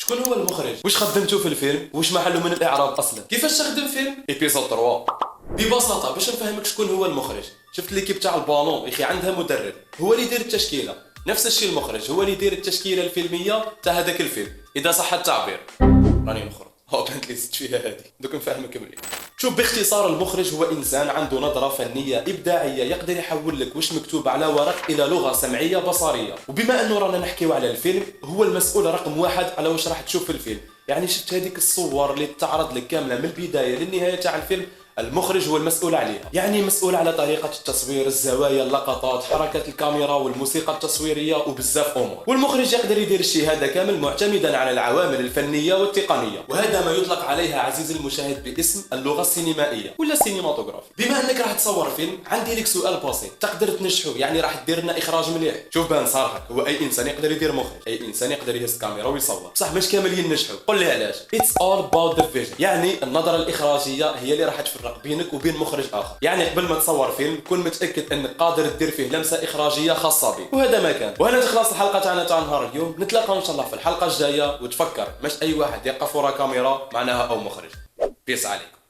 شكون هو المخرج؟ واش خدمتو في الفيلم؟ واش محله من الاعراب اصلا؟ كيفاش تخدم فيلم؟ ايبيزود 3. ببساطه باش نفهمك شكون هو المخرج، شفت ليكيب تاع البالون يا اخي عندها مدرب، هو اللي يدير التشكيله. نفس الشيء المخرج هو اللي يدير التشكيله الفيلميه تاع هذاك الفيلم، اذا صح التعبير. راني نخرج بانت لي زدت فيها هذه، دوك نفهمك مليح. شوف باختصار، المخرج هو انسان عنده نظره فنيه ابداعيه، يقدر يحول لك واش مكتوب على ورق الى لغه سمعيه بصريه. وبما انه رانا نحكيو على الفيلم، هو المسؤول رقم واحد على واش راح تشوف في الفيلم. يعني شفت هذيك الصور اللي تعرض لك كامله من البدايه للنهايه تاع الفيلم، المخرج هو المسؤول عليها. يعني مسؤول على طريقة التصوير، الزوايا، اللقطات، حركة الكاميرا والموسيقى التصويرية وبزاف أمور. والمخرج يقدر يدير الشيء هذا كامل معتمدا على العوامل الفنية والتقنية، وهذا ما يطلق عليها عزيزي المشاهد باسم اللغة السينمائية ولا السينماتوغرافي. بما أنك راح تصور فيلم، عندي لك سؤال بسيط تقدر تنجحه، يعني راح تدير لنا إخراج مليح. شوف بان صارحك، هو أي إنسان يقدر يدير مخرج، أي إنسان يقدر يهز كاميرا ويصور، بصح مش كامل ينجحوا. قل لي علاش؟ It's all about the vision. يعني النظرة الإخراجية هي اللي راح تفرق بينك وبين مخرج اخر. يعني قبل ما تصور فيلم كن متاكد انك قادر تدير فيه لمسه اخراجيه خاصه بك. وهذا ما كان. وهنا تخلص الحلقه تاعنا تاع نهار اليوم. نتلاقاو ان شاء الله في الحلقه الجايه. وتفكر مش اي واحد يقف ورا كاميرا معناها او مخرج. بيس عليكم.